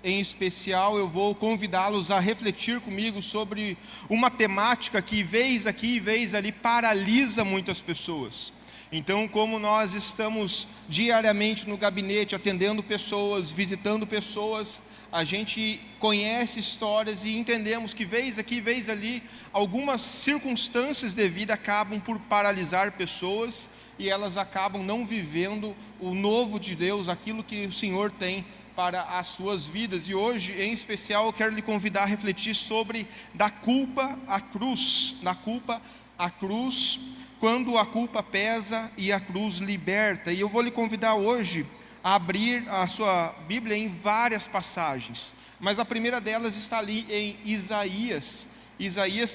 em especial, eu vou convidá-los a refletir comigo sobre uma temática que, vez aqui e vez ali, paralisa muitas pessoas. Então, como nós estamos diariamente no gabinete, atendendo pessoas, visitando pessoas, a gente conhece histórias e entendemos que, vez aqui, vez ali, algumas circunstâncias de vida acabam por paralisar pessoas e elas acabam não vivendo o novo de Deus, aquilo que o Senhor tem para as suas vidas. E hoje, em especial, eu quero lhe convidar a refletir sobre da culpa à cruz, da culpa à cruz, quando a culpa pesa e a cruz liberta. E eu vou lhe convidar hoje a abrir a sua Bíblia em várias passagens, mas a primeira delas está ali em Isaías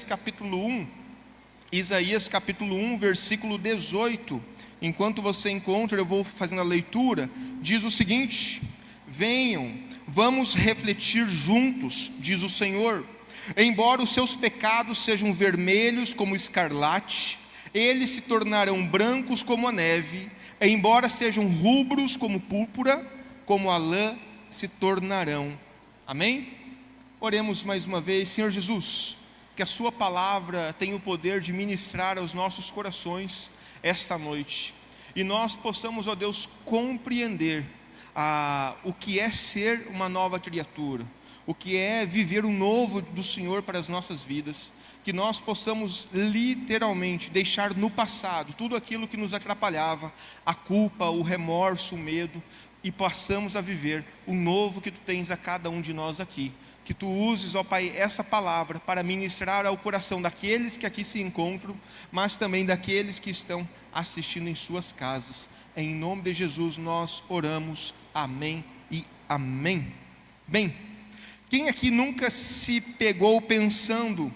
capítulo 1, versículo 18. Enquanto você encontra, eu vou fazendo a leitura. Diz o seguinte: venham, vamos refletir juntos, diz o Senhor. Embora os seus pecados sejam vermelhos como escarlate, eles se tornarão brancos como a neve. Embora sejam rubros como púrpura, como a lã se tornarão. Amém? Oremos mais uma vez. Senhor Jesus, que a sua palavra tenha o poder de ministrar aos nossos corações esta noite, e nós possamos, ó Deus, compreender o que é ser uma nova criatura, o que é viver o novo do Senhor para as nossas vidas, que nós possamos literalmente deixar no passado tudo aquilo que nos atrapalhava, a culpa, o remorso, o medo, e passamos a viver o novo que Tu tens a cada um de nós aqui. Que Tu uses, ó Pai, essa palavra para ministrar ao coração daqueles que aqui se encontram, mas também daqueles que estão assistindo em suas casas. Em nome de Jesus nós oramos, amém e amém. Bem, quem aqui nunca se pegou pensando: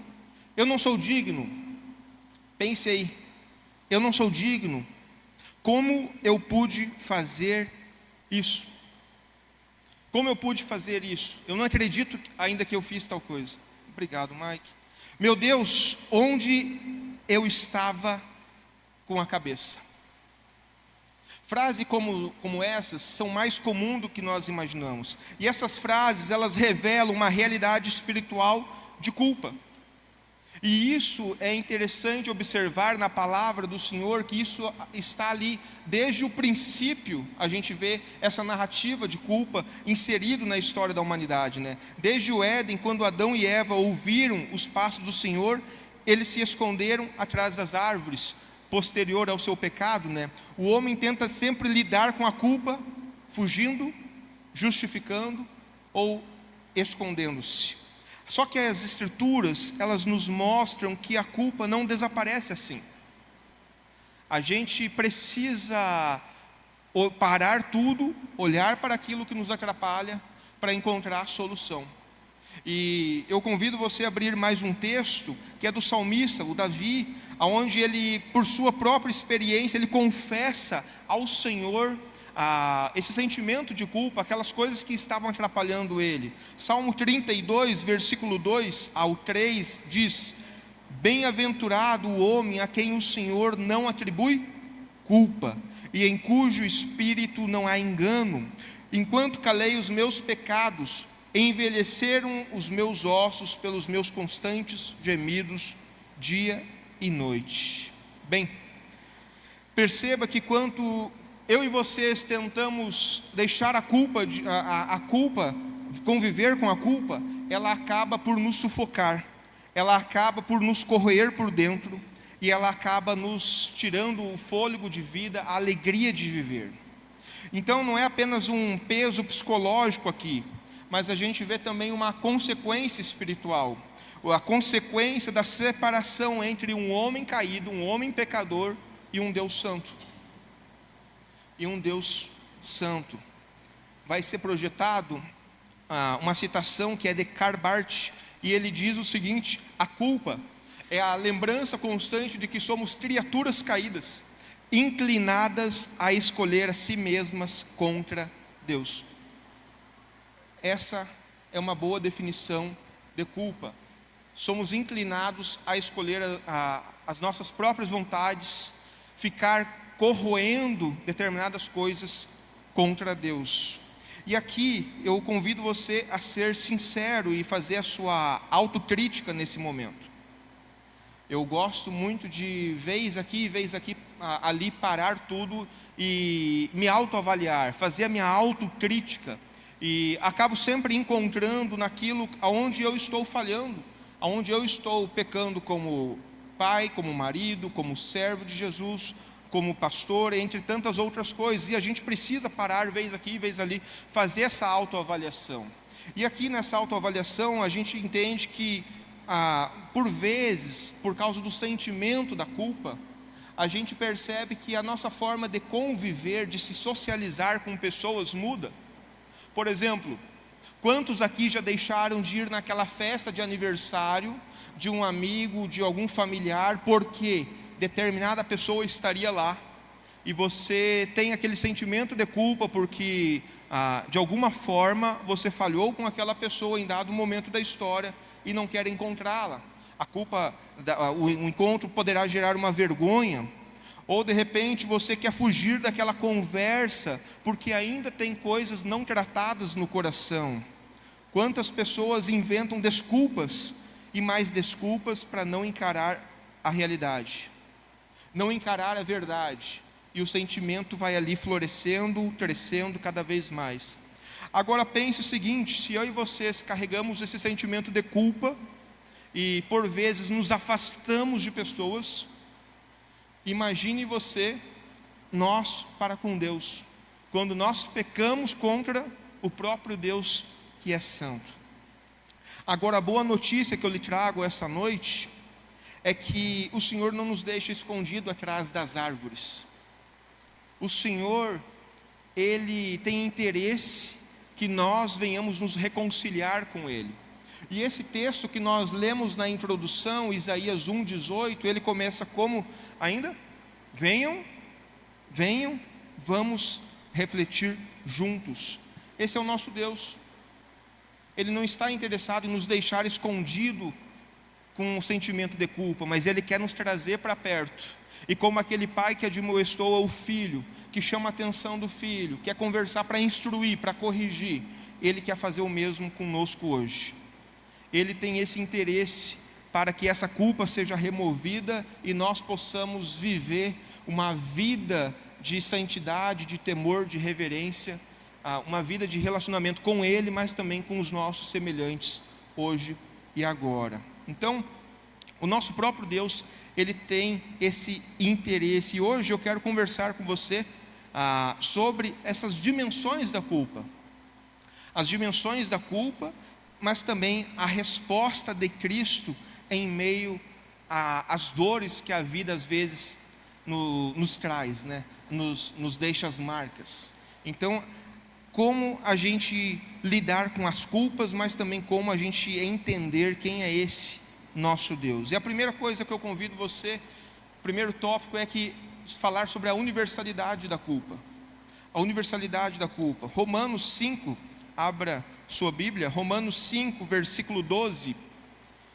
eu não sou digno? Pense aí, eu não sou digno. Como eu pude fazer isso? Como eu pude fazer isso? Eu não acredito ainda que eu fiz tal coisa. Obrigado, Mike. Meu Deus, onde eu estava com a cabeça? Frases como essas são mais comuns do que nós imaginamos. E essas frases, elas revelam uma realidade espiritual de culpa. E isso é interessante observar na palavra do Senhor, que isso está ali desde o princípio. A gente vê essa narrativa de culpa inserido na história da humanidade, né? Desde o Éden, quando Adão e Eva ouviram os passos do Senhor, eles se esconderam atrás das árvores. Posterior ao seu pecado, né? O homem tenta sempre lidar com a culpa, fugindo, justificando ou escondendo-se. Só que as Escrituras, elas nos mostram que a culpa não desaparece assim. A gente precisa parar tudo, olhar para aquilo que nos atrapalha, para encontrar a solução. E eu convido você a abrir mais um texto, que é do salmista, o Davi, onde ele, por sua própria experiência, ele confessa ao Senhor esse sentimento de culpa, aquelas coisas que estavam atrapalhando ele. Salmo 32, versículo 2 ao 3 diz: bem-aventurado o homem a quem o Senhor não atribui culpa, e em cujo espírito não há engano. Enquanto calei os meus pecados, envelheceram os meus ossos pelos meus constantes gemidos dia e noite. Bem, perceba que quando eu e vocês tentamos deixar a culpa, conviver com a culpa, ela acaba por nos sufocar, ela acaba por nos corroer por dentro, e ela acaba nos tirando o fôlego de vida, a alegria de viver. Então não é apenas um peso psicológico aqui, mas a gente vê também uma consequência espiritual, a consequência da separação entre um homem caído, um homem pecador e um Deus santo. Vai ser projetado uma citação que é de Karl Barth, e ele diz o seguinte: a culpa é a lembrança constante de que somos criaturas caídas, inclinadas a escolher a si mesmas contra Deus. Essa é uma boa definição de culpa. Somos inclinados a escolher as nossas próprias vontades, ficar corroendo determinadas coisas contra Deus. E aqui eu convido você a ser sincero e fazer a sua autocrítica nesse momento. Eu gosto muito de vez aqui, ali parar tudo e me autoavaliar, fazer a minha autocrítica. E acabo sempre encontrando naquilo aonde eu estou falhando, aonde eu estou pecando como pai, como marido, como servo de Jesus, como pastor, entre tantas outras coisas. E a gente precisa parar vez aqui, vez ali, fazer essa autoavaliação. E aqui nessa autoavaliação a gente entende que por vezes, por causa do sentimento da culpa, a gente percebe que a nossa forma de conviver, de se socializar com pessoas muda. Por exemplo, quantos aqui já deixaram de ir naquela festa de aniversário de um amigo, de algum familiar, porque determinada pessoa estaria lá, e você tem aquele sentimento de culpa porque de alguma forma você falhou com aquela pessoa em dado momento da história e não quer encontrá-la. A culpa, o encontro poderá gerar uma vergonha, ou de repente você quer fugir daquela conversa porque ainda tem coisas não tratadas no coração. Quantas pessoas inventam desculpas e mais desculpas para não encarar a realidade, não encarar a verdade, e o sentimento vai ali florescendo, crescendo cada vez mais. Agora pense o seguinte: se eu e vocês carregamos esse sentimento de culpa e por vezes nos afastamos de pessoas, imagine você, nós para com Deus, quando nós pecamos contra o próprio Deus que é santo. Agora, a boa notícia que eu lhe trago essa noite é que o Senhor não nos deixa escondido atrás das árvores. O Senhor, Ele tem interesse que nós venhamos nos reconciliar com Ele. E esse texto que nós lemos na introdução, Isaías 1:18, ele começa como ainda? Venham, vamos refletir juntos. Esse é o nosso Deus. Ele não está interessado em nos deixar escondido com um sentimento de culpa, mas Ele quer nos trazer para perto. E como aquele pai que admoestou o filho, que chama a atenção do filho, quer conversar para instruir, para corrigir, Ele quer fazer o mesmo conosco hoje. Ele tem esse interesse para que essa culpa seja removida e nós possamos viver uma vida de santidade, de temor, de reverência, uma vida de relacionamento com Ele, mas também com os nossos semelhantes, hoje e agora. Então, o nosso próprio Deus, Ele tem esse interesse. E hoje eu quero conversar com você sobre essas dimensões da culpa. As dimensões da culpa, mas também a resposta de Cristo em meio às dores que a vida às vezes nos traz, né? nos deixa as marcas. Então, como a gente lidar com as culpas, mas também como a gente entender quem é esse nosso Deus. E a primeira coisa que eu convido você, o primeiro tópico é falar sobre a universalidade da culpa. A universalidade da culpa. Romanos 5, abra sua Bíblia, Romanos 5, versículo 12.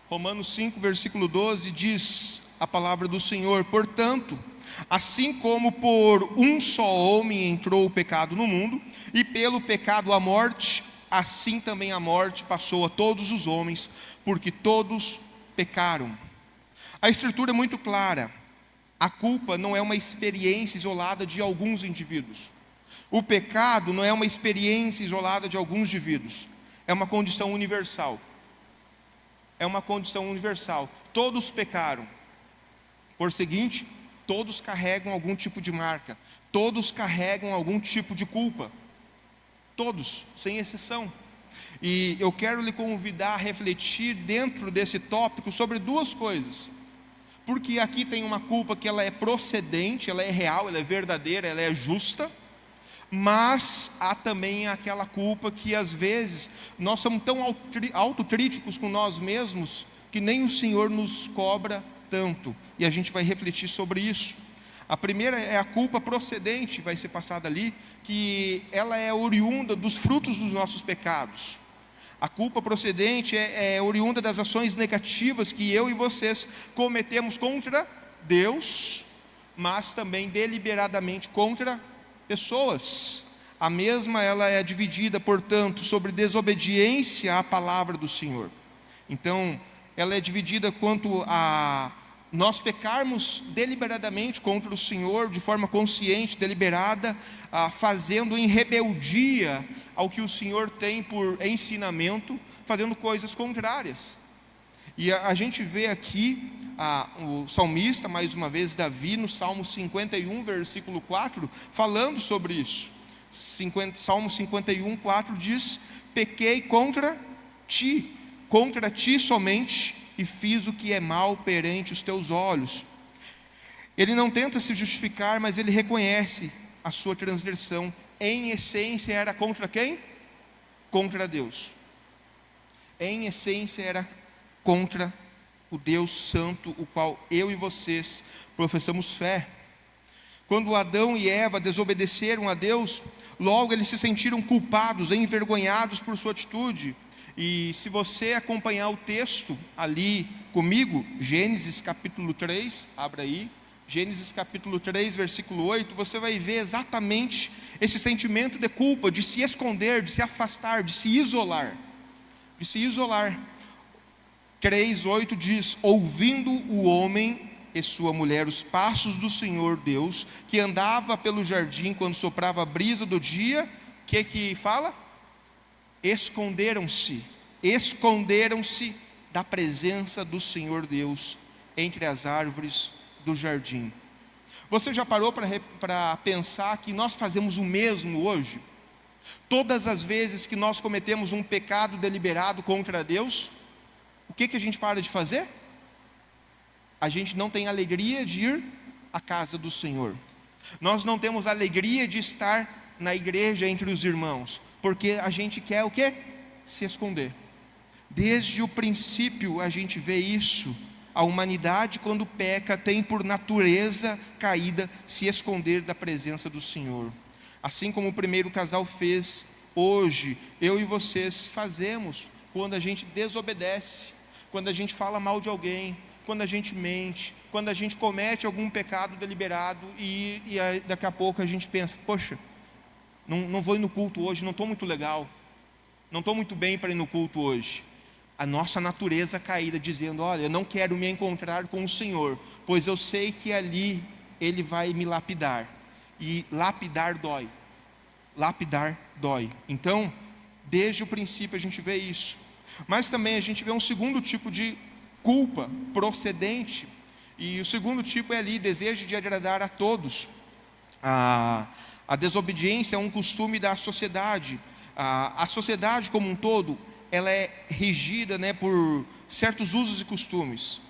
Romanos 5, versículo 12 diz a palavra do Senhor: portanto, assim como por um só homem entrou o pecado no mundo, e pelo pecado a morte, assim também a morte passou a todos os homens, porque todos pecaram. A Escritura é muito clara: a culpa não é uma experiência isolada de alguns indivíduos. O pecado não é uma experiência isolada de alguns indivíduos, é uma condição universal. É uma condição universal. Todos pecaram. Por seguinte, todos carregam algum tipo de marca, todos carregam algum tipo de culpa. Todos, sem exceção. E eu quero lhe convidar a refletir dentro desse tópico sobre duas coisas. Porque aqui tem uma culpa que ela é procedente, ela é real, ela é verdadeira, ela é justa. Mas há também aquela culpa que às vezes nós somos tão autocríticos com nós mesmos que nem o Senhor nos cobra tanto. E a gente vai refletir sobre isso. A primeira é a culpa procedente, vai ser passada ali, que ela é oriunda dos frutos dos nossos pecados. A culpa procedente é oriunda das ações negativas que eu e vocês cometemos contra Deus, mas também deliberadamente contra pessoas. a mesma ela é dividida, portanto, sobre desobediência à palavra do Senhor. Então, ela é dividida quanto a nós pecarmos deliberadamente contra o Senhor, de forma consciente, deliberada, fazendo em rebeldia ao que o Senhor tem por ensinamento, fazendo coisas contrárias. E a gente vê aqui o salmista, mais uma vez Davi, no Salmo 51, versículo 4, falando sobre isso. Salmo 51, 4 diz: pequei contra ti somente, e fiz o que é mal perante os teus olhos. Ele não tenta se justificar, mas ele reconhece a sua transgressão. Em essência era contra quem? Contra Deus. Em essência era contra o Deus Santo, o qual eu e vocês professamos fé. Quando Adão e Eva desobedeceram a Deus, logo eles se sentiram culpados, envergonhados por sua atitude. E se você acompanhar o texto ali comigo, Gênesis capítulo 3, abra aí, Gênesis capítulo 3, versículo 8, você vai ver exatamente esse sentimento de culpa, de se esconder, de se afastar, de se isolar. 3:8 diz: ouvindo o homem e sua mulher os passos do Senhor Deus, que andava pelo jardim quando soprava a brisa do dia, que fala? Esconderam-se da presença do Senhor Deus entre as árvores do jardim. Você já parou para pensar que nós fazemos o mesmo hoje? Todas as vezes que nós cometemos um pecado deliberado contra Deus, o que a gente para de fazer? A gente não tem alegria de ir à casa do Senhor. Nós não temos alegria de estar na igreja entre os irmãos, porque a gente quer o quê? Se esconder. Desde o princípio a gente vê isso. A humanidade, quando peca, tem por natureza caída se esconder da presença do Senhor. Assim como o primeiro casal fez, hoje eu e vocês fazemos quando a gente desobedece, quando a gente fala mal de alguém, quando a gente mente, quando a gente comete algum pecado deliberado e daqui a pouco a gente pensa: poxa, não vou ir no culto hoje, não estou muito legal, não estou muito bem para ir no culto hoje. A nossa natureza caída dizendo: olha, eu não quero me encontrar com o Senhor, pois eu sei que ali Ele vai me lapidar, e lapidar dói. Então, desde o princípio a gente vê isso. Mas também a gente vê um segundo tipo de culpa procedente, e o segundo tipo é ali, desejo de agradar a todos. A desobediência é um costume da sociedade. A sociedade como um todo, ela é regida, por certos usos e costumes.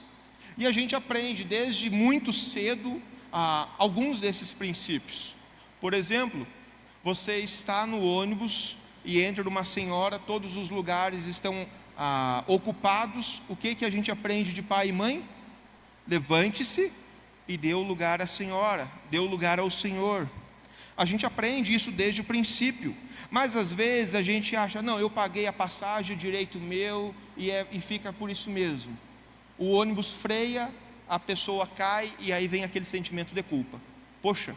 E a gente aprende desde muito cedo alguns desses princípios. Por exemplo, você está no ônibus e entra uma senhora, todos os lugares estão ocupados. O que a gente aprende de pai e mãe? Levante-se e dê o lugar à senhora, dê o lugar ao Senhor. A gente aprende isso desde o princípio, mas às vezes a gente acha: não, eu paguei a passagem, direito meu, e fica por isso mesmo. O ônibus freia, a pessoa cai, e aí vem aquele sentimento de culpa. Poxa,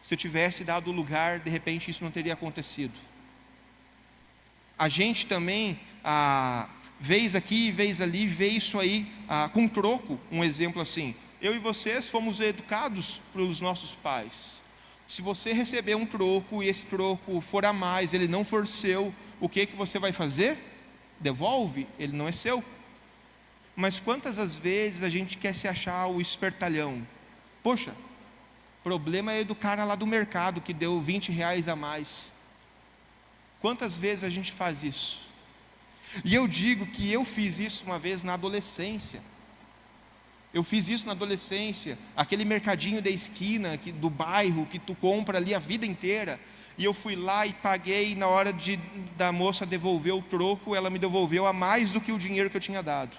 se eu tivesse dado o lugar, de repente isso não teria acontecido. A gente também, vez aqui, vez ali, vê isso aí com troco. Um exemplo assim: eu e vocês fomos educados pelos nossos pais. Se você receber um troco e esse troco for a mais, ele não for seu, o que você vai fazer? Devolve, ele não é seu. Mas quantas as vezes a gente quer se achar o espertalhão? Poxa, o problema é do cara lá do mercado que deu 20 reais a mais. Quantas vezes a gente faz isso? E eu digo que eu fiz isso uma vez na adolescência. Aquele mercadinho da esquina, do bairro, que tu compra ali a vida inteira. E eu fui lá e paguei, e na hora da moça devolver o troco, ela me devolveu a mais do que o dinheiro que eu tinha dado.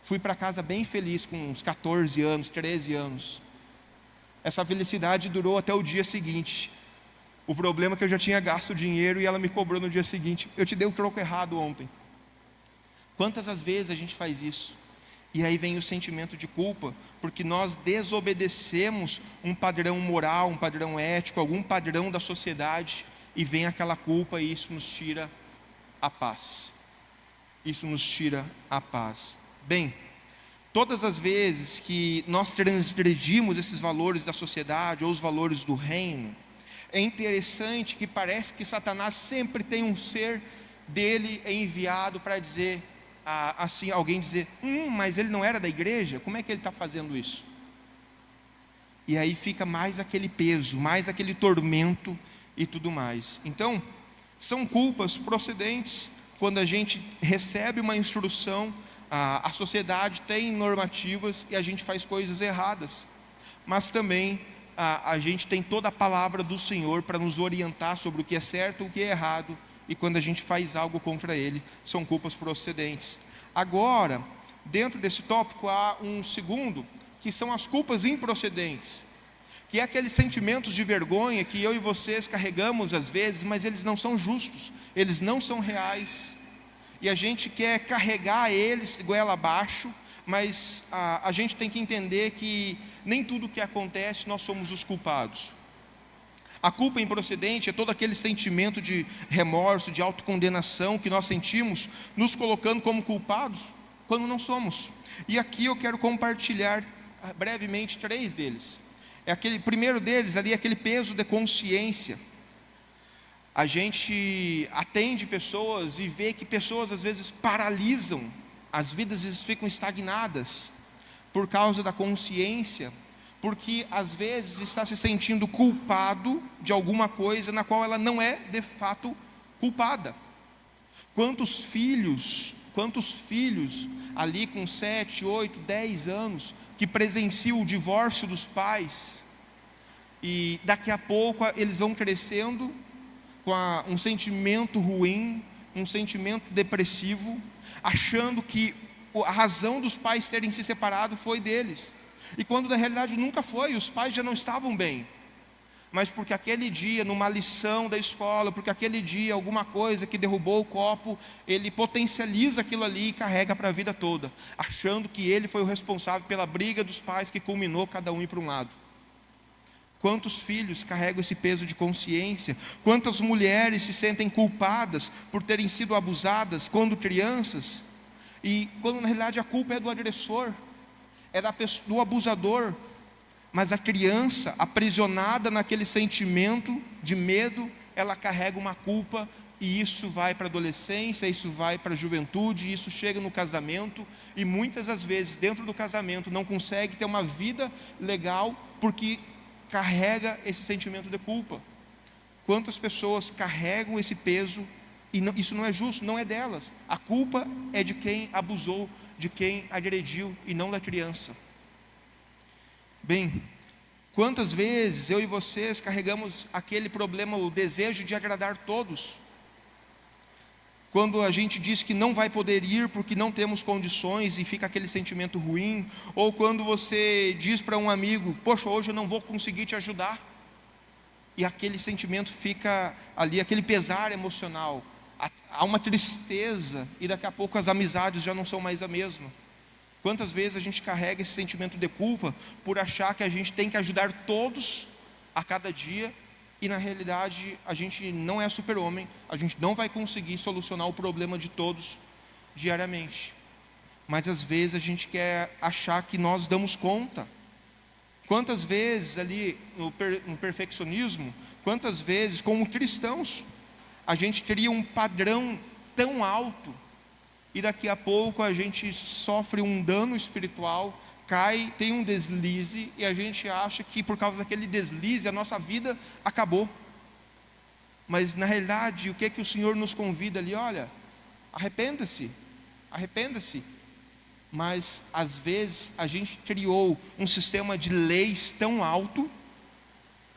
Fui para casa bem feliz, com uns 14 anos, 13 anos. Essa felicidade durou até o dia seguinte. O problema é que eu já tinha gasto o dinheiro e ela me cobrou no dia seguinte: eu te dei o troco errado ontem. Quantas as vezes a gente faz isso? E aí vem o sentimento de culpa, porque nós desobedecemos um padrão moral, um padrão ético, algum padrão da sociedade, e vem aquela culpa e isso nos tira a paz. Isso nos tira a paz. Bem, todas as vezes que nós transgredimos esses valores da sociedade ou os valores do reino, é interessante que parece que Satanás sempre tem um ser dele enviado para dizer, assim, alguém dizer, mas ele não era da igreja? Como é que ele está fazendo isso? E aí fica mais aquele peso, mais aquele tormento e tudo mais. Então, são culpas procedentes quando a gente recebe uma instrução, a sociedade tem normativas e a gente faz coisas erradas, mas também a gente tem toda a palavra do Senhor para nos orientar sobre o que é certo e o que é errado, e quando a gente faz algo contra Ele, são culpas procedentes. Agora, dentro desse tópico há um segundo, que são as culpas improcedentes, que é aqueles sentimentos de vergonha que eu e vocês carregamos às vezes, mas eles não são justos, eles não são reais, e a gente quer carregar eles goela abaixo, mas a gente tem que entender que nem tudo que acontece nós somos os culpados. A culpa improcedente é todo aquele sentimento de remorso, de autocondenação que nós sentimos, nos colocando como culpados, quando não somos. E aqui eu quero compartilhar brevemente 3 deles. Aquele primeiro deles ali, aquele peso de consciência. A gente atende pessoas e vê que pessoas às vezes paralisam, as vidas ficam estagnadas por causa da consciência, porque às vezes está se sentindo culpado de alguma coisa na qual ela não é de fato culpada. Quantos filhos ali com 7, 8, 10 anos que presenciam o divórcio dos pais, e daqui a pouco eles vão crescendo com um sentimento ruim, um sentimento depressivo, achando que a razão dos pais terem se separado foi deles, e quando na realidade nunca foi, os pais já não estavam bem, mas porque aquele dia, numa lição da escola, porque aquele dia, alguma coisa que derrubou o copo, ele potencializa aquilo ali e carrega para a vida toda, achando que ele foi o responsável pela briga dos pais que culminou cada um ir para um lado. Quantos filhos carregam esse peso de consciência? Quantas mulheres se sentem culpadas por terem sido abusadas quando crianças, e quando na realidade a culpa é do agressor, é do abusador, mas a criança aprisionada naquele sentimento de medo, ela carrega uma culpa, e isso vai para a adolescência, isso vai para a juventude, isso chega no casamento, e muitas das vezes dentro do casamento não consegue ter uma vida legal, porque carrega esse sentimento de culpa. Quantas pessoas carregam esse peso, e não, isso não é justo, não é delas, a culpa é de quem abusou, de quem agrediu, e não da criança. Bem, quantas vezes eu e vocês carregamos aquele problema, o desejo de agradar todos, quando a gente diz que não vai poder ir porque não temos condições e fica aquele sentimento ruim, ou quando você diz para um amigo, poxa, hoje eu não vou conseguir te ajudar, e aquele sentimento fica ali, aquele pesar emocional, há uma tristeza, e daqui a pouco as amizades já não são mais a mesma. Quantas vezes a gente carrega esse sentimento de culpa por achar que a gente tem que ajudar todos a cada dia, e na realidade a gente não é super-homem, a gente não vai conseguir solucionar o problema de todos diariamente, mas às vezes a gente quer achar que nós damos conta. Quantas vezes ali no perfeccionismo, quantas vezes como cristãos a gente cria um padrão tão alto, e daqui a pouco a gente sofre um dano espiritual, cai, tem um deslize, e a gente acha que por causa daquele deslize a nossa vida acabou. Mas na realidade, o que é que o Senhor nos convida ali? Olha, arrependa-se, arrependa-se. Mas às vezes a gente criou um sistema de leis tão alto,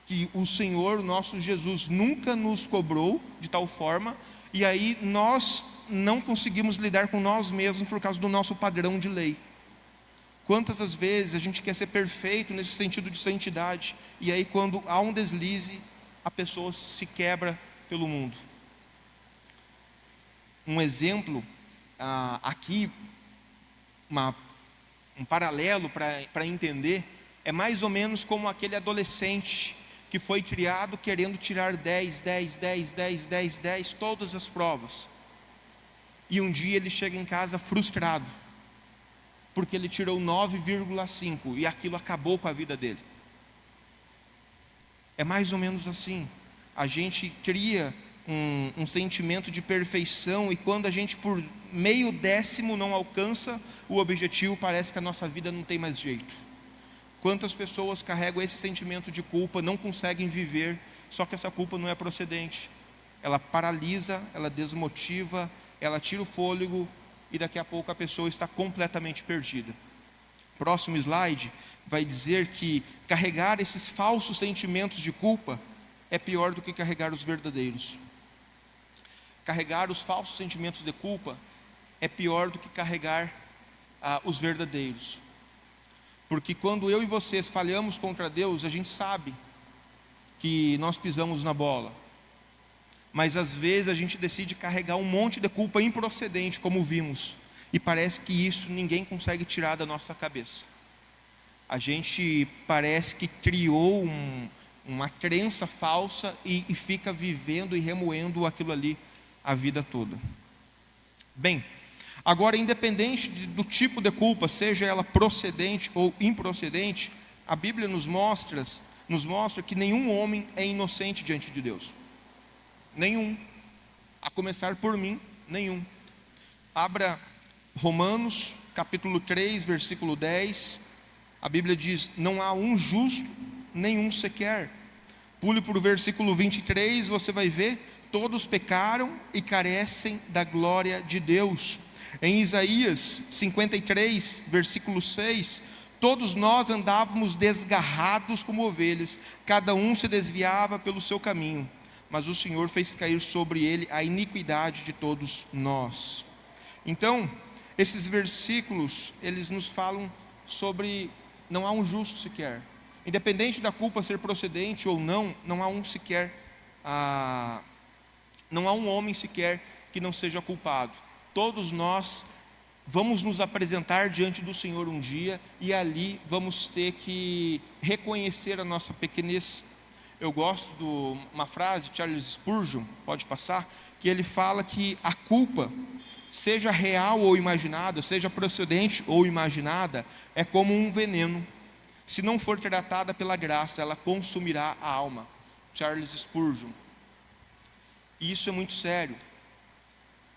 que o Senhor, o nosso Jesus, nunca nos cobrou de tal forma, e aí nós não conseguimos lidar com nós mesmos por causa do nosso padrão de lei. Quantas as vezes a gente quer ser perfeito nesse sentido de santidade, e aí quando há um deslize, a pessoa se quebra pelo mundo. Um exemplo, aqui, um paralelo para entender, é mais ou menos como aquele adolescente que foi criado querendo tirar 10, 10, 10, 10, 10, 10, todas as provas. E um dia ele chega em casa frustrado, porque ele tirou 9,5 e aquilo acabou com a vida dele. É mais ou menos assim. A gente cria um sentimento de perfeição, e quando a gente por meio décimo não alcança o objetivo, parece que a nossa vida não tem mais jeito. Quantas pessoas carregam esse sentimento de culpa, não conseguem viver, só que essa culpa não é procedente. Ela paralisa, ela desmotiva, ela tira o fôlego, e daqui a pouco a pessoa está completamente perdida. Próximo slide vai dizer que carregar esses falsos sentimentos de culpa é pior do que carregar os verdadeiros. Carregar os falsos sentimentos de culpa é pior do que carregar os verdadeiros. Porque quando eu e vocês falhamos contra Deus, a gente sabe que nós pisamos na bola. Mas às vezes a gente decide carregar um monte de culpa improcedente, como vimos. E parece que isso ninguém consegue tirar da nossa cabeça. A gente parece que criou uma crença falsa e fica vivendo e remoendo aquilo ali a vida toda. Bem, agora, independente do tipo de culpa, seja ela procedente ou improcedente, a Bíblia nos mostra que nenhum homem é inocente diante de Deus. Nenhum. A começar por mim, nenhum. Abra Romanos, capítulo 3, versículo 10. A Bíblia diz: não há um justo, nenhum sequer. Pule para o versículo 23, você vai ver: todos pecaram e carecem da glória de Deus. Em Isaías 53, versículo 6, todos nós andávamos desgarrados como ovelhas, cada um se desviava pelo seu caminho, mas o Senhor fez cair sobre ele a iniquidade de todos nós. Então, esses versículos, eles nos falam sobre não há um justo sequer. Independente da culpa ser procedente ou não, não há um sequer, não há um homem sequer que não seja culpado. Todos nós vamos nos apresentar diante do Senhor um dia, e ali vamos ter que reconhecer a nossa pequenez. Eu gosto de uma frase de Charles Spurgeon, pode passar, que ele fala que a culpa, seja real ou imaginada, seja procedente ou imaginada, é como um veneno. Se não for tratada pela graça, ela consumirá a alma. Charles Spurgeon. E isso é muito sério.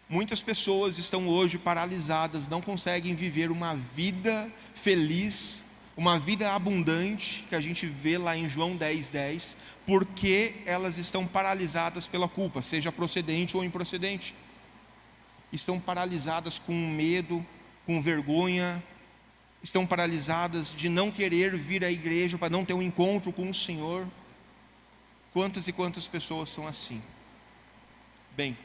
Muitas pessoas estão hoje paralisadas, não conseguem viver uma vida feliz, uma vida abundante, que a gente vê lá em João 10:10, porque elas estão paralisadas pela culpa, seja procedente ou improcedente. Estão paralisadas com medo, com vergonha, estão paralisadas de não querer vir à igreja para não ter um encontro com o Senhor. Quantas e quantas pessoas são assim? Bem,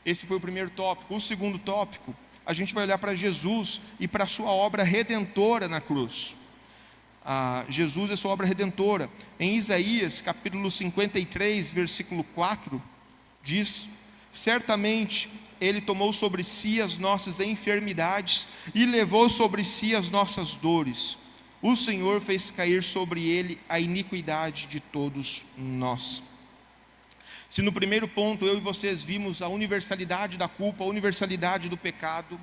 esse foi o primeiro tópico. O segundo tópico, a gente vai olhar para Jesus e para a sua obra redentora na cruz. Jesus é sua obra redentora. Em Isaías capítulo 53, versículo 4, diz: certamente Ele tomou sobre si as nossas enfermidades e levou sobre si as nossas dores. O Senhor fez cair sobre Ele a iniquidade de todos nós. Se no primeiro ponto eu e vocês vimos a universalidade da culpa, a universalidade do pecado,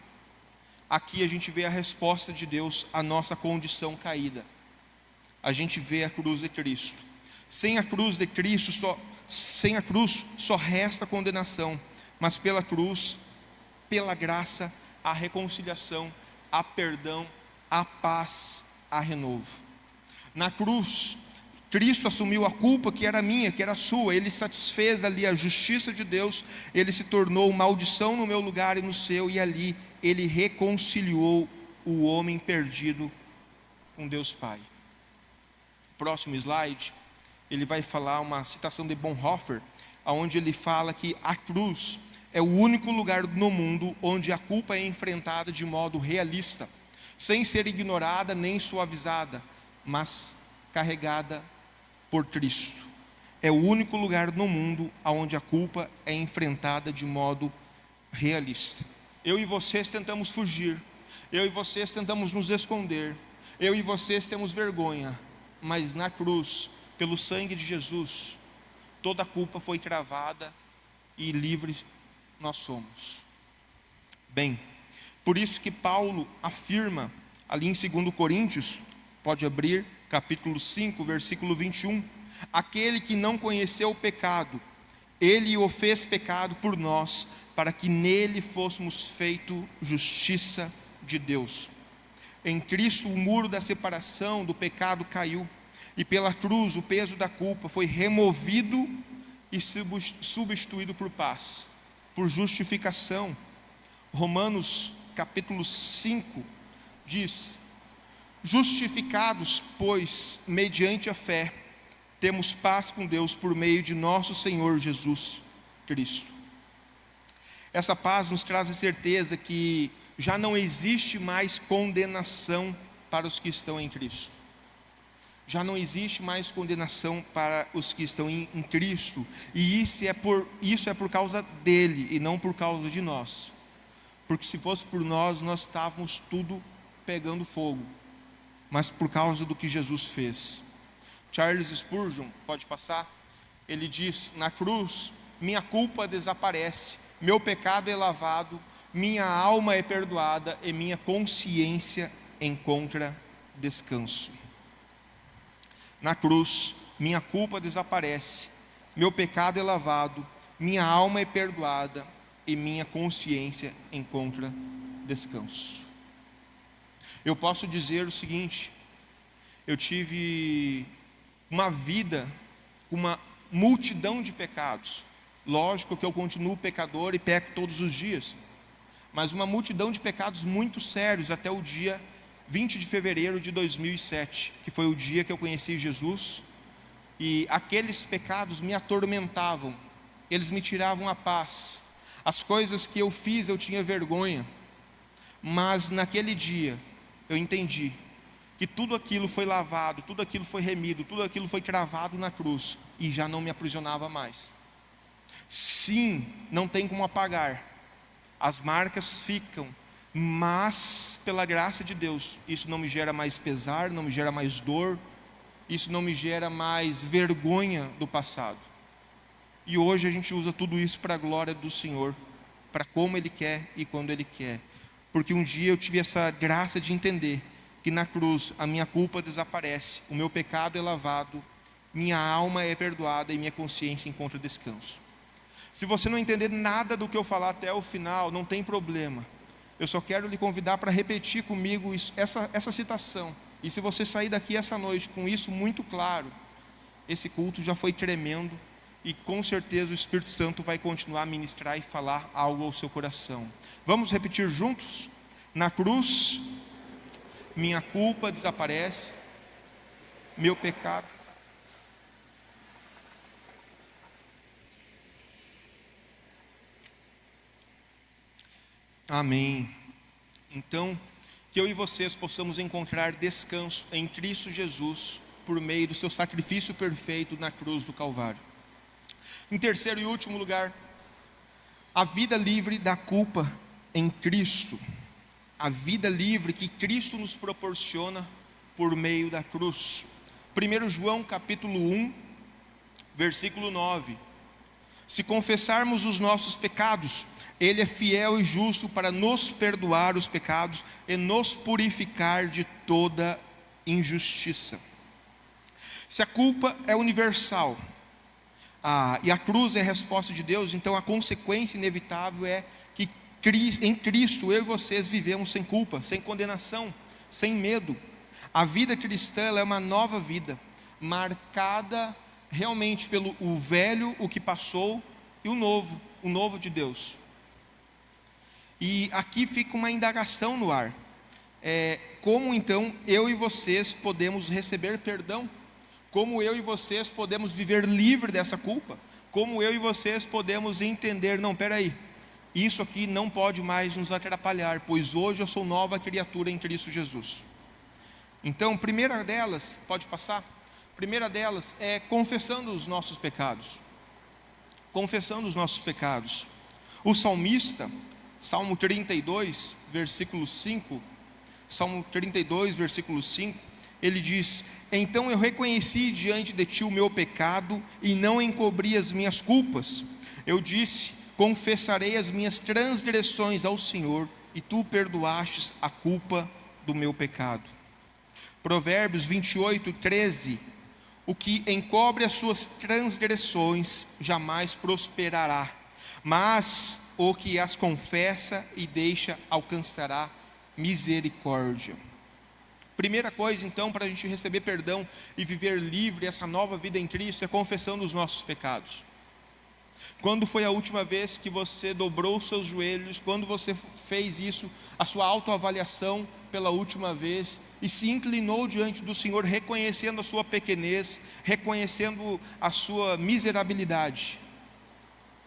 aqui a gente vê a resposta de Deus à nossa condição caída. A gente vê a cruz de Cristo. Sem a cruz de Cristo, só resta condenação, mas pela cruz, pela graça, há reconciliação, há perdão, há paz, há renovo. Na cruz, Cristo assumiu a culpa que era minha, que era sua. Ele satisfez ali a justiça de Deus. Ele se tornou maldição no meu lugar e no seu, e ali Ele reconciliou o homem perdido com Deus Pai. Próximo slide, ele vai falar uma citação de Bonhoeffer, onde ele fala que a cruz é o único lugar no mundo onde a culpa é enfrentada de modo realista, sem ser ignorada nem suavizada, mas carregada por Cristo. É o único lugar no mundo onde a culpa é enfrentada de modo realista. Eu e vocês tentamos fugir, Eu e vocês tentamos nos esconder, eu e vocês temos vergonha, mas na cruz, pelo sangue de Jesus, toda a culpa foi travada e livres nós somos. Bem, por isso que Paulo afirma ali em 2 Coríntios, pode abrir, capítulo 5, versículo 21, aquele que não conheceu o pecado, ele o fez pecado por nós, para que nele fôssemos feito justiça de Deus. Em Cristo o muro da separação do pecado caiu, e pela cruz o peso da culpa foi removido e substituído por paz, por justificação. Romanos capítulo 5 diz: justificados, pois, mediante a fé, temos paz com Deus por meio de nosso Senhor Jesus Cristo. Essa paz nos traz a certeza que já não existe mais condenação para os que estão em Cristo. Já não existe mais condenação para os que estão em Cristo. E isso é por causa dele e não por causa de nós. Porque se fosse por nós, nós estávamos tudo pegando fogo. Mas por causa do que Jesus fez. Charles Spurgeon, pode passar? Ele diz: na cruz, minha culpa desaparece, meu pecado é lavado, minha alma é perdoada e minha consciência encontra descanso. Na cruz, minha culpa desaparece, meu pecado é lavado, minha alma é perdoada e minha consciência encontra descanso. Eu posso dizer o seguinte: eu tive uma vida com uma multidão de pecados. Lógico que eu continuo pecador e peco todos os dias, mas uma multidão de pecados muito sérios até o dia 20 de fevereiro de 2007, que foi o dia que eu conheci Jesus, e aqueles pecados me atormentavam, eles me tiravam a paz. As coisas que eu fiz eu tinha vergonha, mas naquele dia eu entendi que tudo aquilo foi lavado, tudo aquilo foi remido, tudo aquilo foi cravado na cruz, e já não me aprisionava mais. Sim, não tem como apagar, as marcas ficam, mas pela graça de Deus, isso não me gera mais pesar, não me gera mais dor, isso não me gera mais vergonha do passado. E hoje a gente usa tudo isso para a glória do Senhor, para como Ele quer e quando Ele quer. Porque um dia eu tive essa graça de entender que na cruz a minha culpa desaparece, o meu pecado é lavado, minha alma é perdoada e minha consciência encontra descanso. Se você não entender nada do que eu falar até o final, não tem problema. Eu só quero lhe convidar para repetir comigo essa citação. E se você sair daqui essa noite com isso muito claro, esse culto já foi tremendo, e com certeza o Espírito Santo vai continuar a ministrar e falar algo ao seu coração. Vamos repetir juntos? Na cruz, minha culpa desaparece, meu pecado. Amém. Então, que eu e vocês possamos encontrar descanso em Cristo Jesus, por meio do seu sacrifício perfeito na cruz do Calvário. Em terceiro e último lugar, a vida livre da culpa em Cristo. A vida livre que Cristo nos proporciona por meio da cruz. 1 João capítulo 1, versículo 9. Se confessarmos os nossos pecados, Ele é fiel e justo para nos perdoar os pecados e nos purificar de toda injustiça. Se a culpa é universal, e a cruz é a resposta de Deus, então a consequência inevitável é que em Cristo eu e vocês vivemos sem culpa, sem condenação, sem medo. A vida cristã ela é uma nova vida, marcada realmente pelo o velho, o que passou, e o novo de Deus. E aqui fica uma indagação no ar. Como então eu e vocês podemos receber perdão? Como eu e vocês podemos viver livre dessa culpa? Como eu e vocês podemos entender, não, peraí, isso aqui não pode mais nos atrapalhar, pois hoje eu sou nova criatura em Cristo Jesus. Então, primeira delas, pode passar? Primeira delas é confessando os nossos pecados. Confessando os nossos pecados. O salmista, Salmo 32, versículo 5. Salmo 32, versículo 5. Ele diz: então eu reconheci diante de ti o meu pecado e não encobri as minhas culpas. Eu disse: confessarei as minhas transgressões ao Senhor, e tu perdoastes a culpa do meu pecado. Provérbios 28, 13. O que encobre as suas transgressões jamais prosperará, mas o que as confessa e deixa alcançará misericórdia. Primeira coisa, então, para a gente receber perdão e viver livre, essa nova vida em Cristo, é confessão dos nossos pecados. Quando foi a última vez que você dobrou os seus joelhos? Quando você fez isso, a sua autoavaliação pela última vez, e se inclinou diante do Senhor, reconhecendo a sua pequenez, reconhecendo a sua miserabilidade?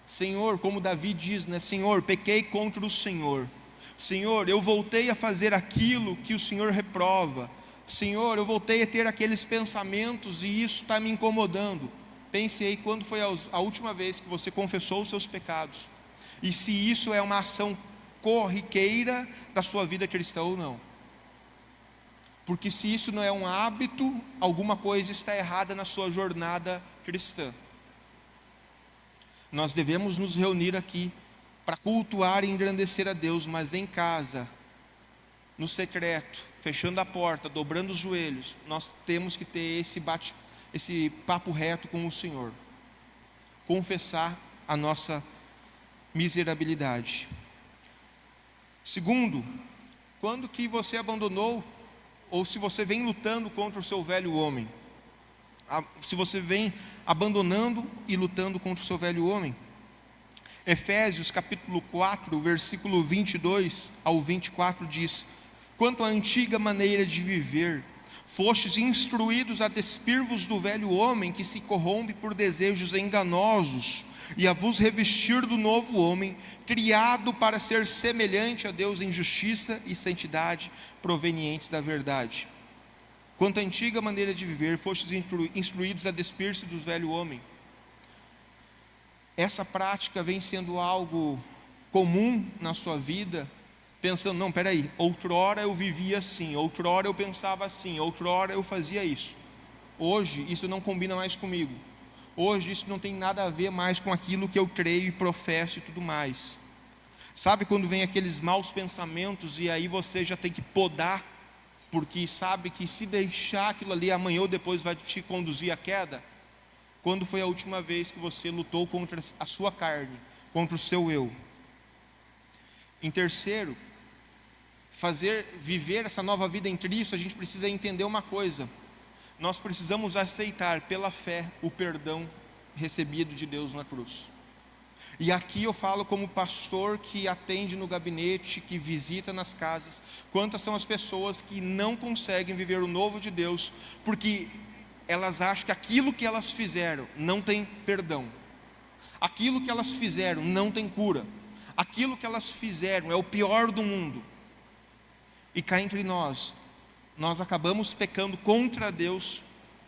Senhor, como Davi diz, né? Senhor, pequei contra o Senhor. Senhor, eu voltei a fazer aquilo que o Senhor reprova. Senhor, eu voltei a ter aqueles pensamentos e isso está me incomodando. Pense aí quando foi a última vez que você confessou os seus pecados, e se isso é uma ação corriqueira da sua vida cristã ou não. Porque se isso não é um hábito, alguma coisa está errada na sua jornada cristã. Nós devemos nos reunir aqui para cultuar e engrandecer a Deus, mas em casa, no secreto, fechando a porta, dobrando os joelhos, nós temos que ter esse papo reto com o Senhor, confessar a nossa miserabilidade. Segundo, quando que você abandonou, ou se você vem lutando contra o seu velho homem, se você vem abandonando e lutando contra o seu velho homem. Efésios capítulo 4, versículo 22 ao 24 diz: quanto à antiga maneira de viver, fostes instruídos a despir-vos do velho homem que se corrompe por desejos enganosos, e a vos revestir do novo homem, criado para ser semelhante a Deus em justiça e santidade provenientes da verdade. Quanto à antiga maneira de viver, fostes instruídos a despir-se do velho homem. Essa prática vem sendo algo comum na sua vida, pensando, não, peraí, outrora eu vivia assim, outrora eu pensava assim, outrora eu fazia isso. Hoje isso não combina mais comigo. Hoje isso não tem nada a ver mais com aquilo que eu creio e professo e tudo mais. Sabe quando vem aqueles maus pensamentos e aí você já tem que podar, porque sabe que se deixar aquilo ali amanhã ou depois vai te conduzir à queda? Quando foi a última vez que você lutou contra a sua carne, contra o seu eu? Em terceiro, viver essa nova vida em Cristo, a gente precisa entender uma coisa: nós precisamos aceitar pela fé o perdão recebido de Deus na cruz. E aqui eu falo como pastor que atende no gabinete, que visita nas casas. Quantas são as pessoas que não conseguem viver o novo de Deus, porque elas acham que aquilo que elas fizeram não tem perdão, aquilo que elas fizeram não tem cura, aquilo que elas fizeram é o pior do mundo. E cá entre nós acabamos pecando contra Deus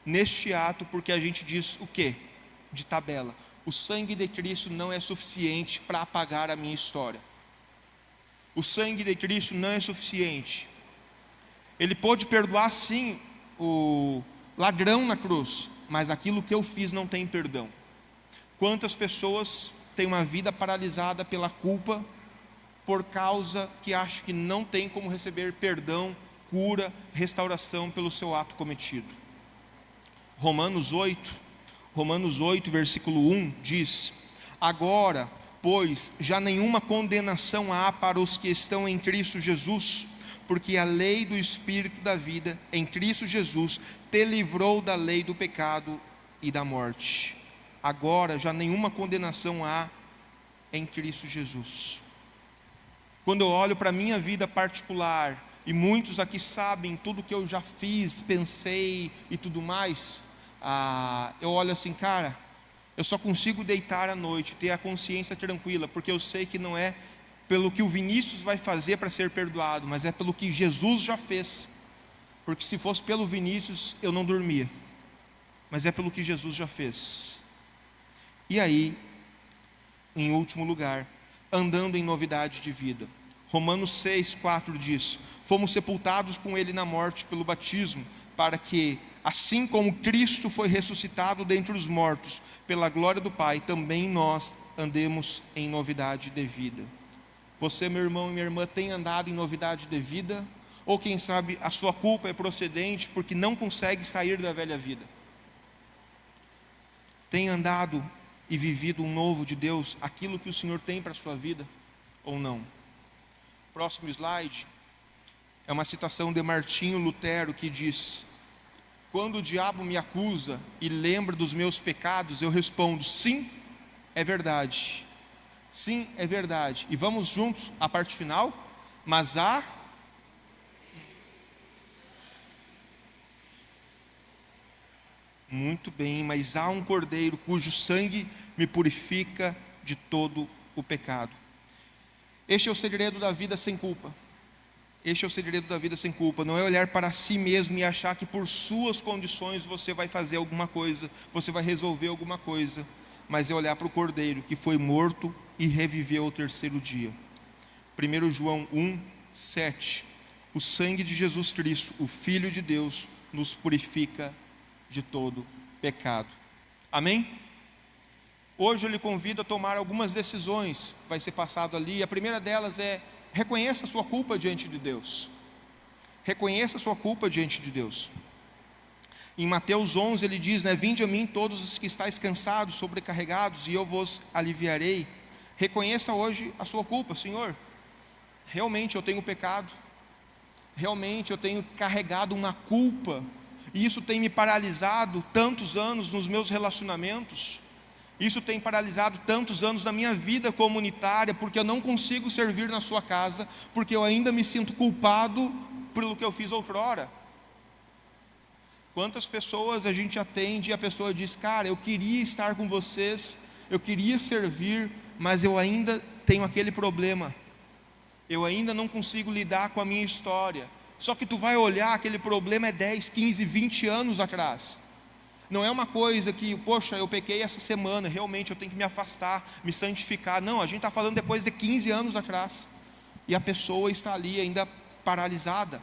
neste ato, porque a gente diz o quê? De tabela: o sangue de Cristo não é suficiente para apagar a minha história. O sangue de Cristo não é suficiente. Ele pôde perdoar sim o ladrão na cruz, mas aquilo que eu fiz não tem perdão. Quantas pessoas têm uma vida paralisada pela culpa, por causa que acham que não tem como receber perdão, cura, restauração pelo seu ato cometido. Romanos 8, versículo 1 diz: agora, pois, já nenhuma condenação há para os que estão em Cristo Jesus, porque a lei do Espírito da vida em Cristo Jesus te livrou da lei do pecado e da morte. Agora já nenhuma condenação há em Cristo Jesus. Quando eu olho para a minha vida particular, e muitos aqui sabem tudo que eu já fiz, pensei e tudo mais, eu olho assim, cara, eu só consigo deitar à noite, ter a consciência tranquila, porque eu sei que não é pelo que o Vinícius vai fazer para ser perdoado, mas é pelo que Jesus já fez. Porque se fosse pelo Vinícius, eu não dormia, mas é pelo que Jesus já fez. E aí, em último lugar, andando em novidade de vida. Romanos 6,4 diz: fomos sepultados com Ele na morte pelo batismo, para que, assim como Cristo foi ressuscitado dentre os mortos, pela glória do Pai, também nós andemos em novidade de vida. Você, meu irmão e minha irmã, tem andado em novidade de vida? Ou quem sabe a sua culpa é procedente porque não consegue sair da velha vida? Tem andado e vivido um novo de Deus, aquilo que o Senhor tem para a sua vida, ou não? Próximo slide é uma citação de Martinho Lutero que diz: quando o diabo me acusa e lembra dos meus pecados, eu respondo: sim, é verdade. Sim, é verdade. E vamos juntos à parte final. Mas há muito bem, mas há um cordeiro cujo sangue me purifica de todo o pecado. Este é o segredo da vida sem culpa. Este é o segredo da vida sem culpa. Não é olhar para si mesmo e achar que por suas condições você vai fazer alguma coisa, você vai resolver alguma coisa, mas é olhar para o cordeiro que foi morto e reviveu ao terceiro dia. 1 João 1,7: o sangue de Jesus Cristo, o Filho de Deus, nos purifica de todo pecado. Amém? Hoje eu lhe convido a tomar algumas decisões, vai ser passado ali. A primeira delas é: reconheça a sua culpa diante de Deus. Reconheça a sua culpa diante de Deus. Em Mateus 11 ele diz, vinde a mim todos os que estáis cansados, sobrecarregados, e eu vos aliviarei. Reconheça hoje a sua culpa. Senhor, realmente eu tenho pecado, realmente eu tenho carregado uma culpa, e isso tem me paralisado tantos anos nos meus relacionamentos. Isso tem paralisado tantos anos na minha vida comunitária, porque eu não consigo servir na sua casa, porque eu ainda me sinto culpado pelo que eu fiz outrora. Quantas pessoas a gente atende e a pessoa diz: cara, eu queria estar com vocês, eu queria servir, mas eu ainda tenho aquele problema, eu ainda não consigo lidar com a minha história. Só que tu vai olhar, aquele problema é 10, 15, 20 anos atrás. Não é uma coisa que, poxa, eu pequei essa semana, realmente eu tenho que me afastar, me santificar. Não, a gente está falando depois de 15 anos atrás, e a pessoa está ali ainda paralisada.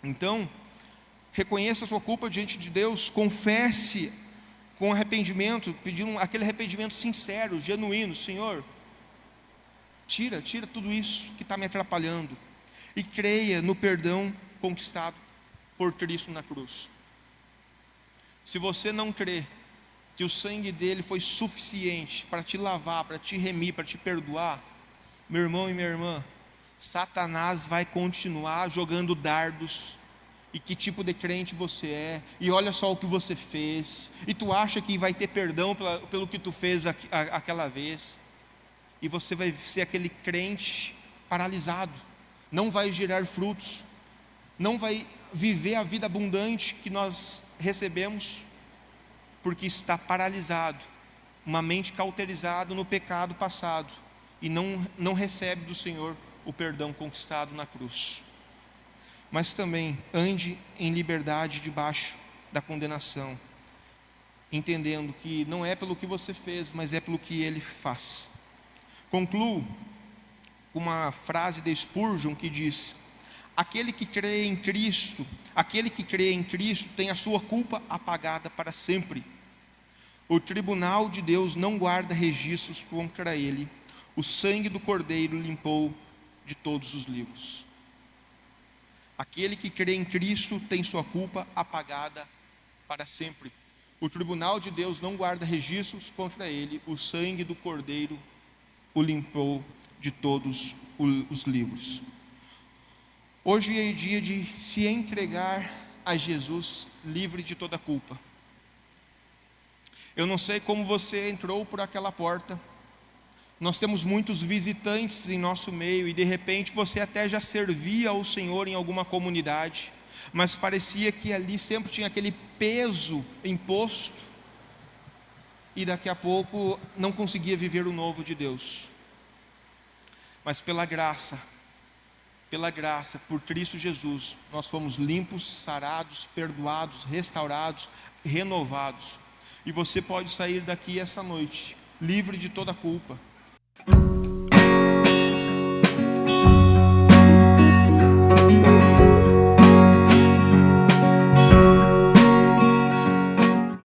Então, reconheça a sua culpa diante de Deus, confesse com arrependimento, pedindo aquele arrependimento sincero, genuíno: Senhor, tira tudo isso que está me atrapalhando, e creia no perdão conquistado por Cristo na cruz. Se você não crê que o sangue dele foi suficiente para te lavar, para te remir, para te perdoar, meu irmão e minha irmã, Satanás vai continuar jogando dardos. E que tipo de crente você é, e olha só o que você fez, e tu acha que vai ter perdão pelo que tu fez aquela vez, e você vai ser aquele crente paralisado, não vai gerar frutos, não vai viver a vida abundante que nós recebemos, porque está paralisado, uma mente cauterizada no pecado passado, e não recebe do Senhor o perdão conquistado na cruz. Mas também ande em liberdade debaixo da condenação, entendendo que não é pelo que você fez, mas é pelo que Ele faz. Concluo com uma frase de Spurgeon que diz: aquele que crê em Cristo tem a sua culpa apagada para sempre. O tribunal de Deus não guarda registros contra ele. O sangue do Cordeiro limpou de todos os livros. Aquele que crê em Cristo tem sua culpa apagada para sempre. O tribunal de Deus não guarda registros contra ele. O sangue do Cordeiro o limpou de todos os livros. Hoje é dia de se entregar a Jesus livre de toda culpa. Eu não sei como você entrou por aquela porta. Nós temos muitos visitantes em nosso meio, e de repente você até já servia ao Senhor em alguma comunidade, mas parecia que ali sempre tinha aquele peso imposto, e daqui a pouco não conseguia viver o novo de Deus. Mas pela graça, por Cristo Jesus, nós fomos limpos, sarados, perdoados, restaurados, renovados. E você pode sair daqui essa noite livre de toda culpa.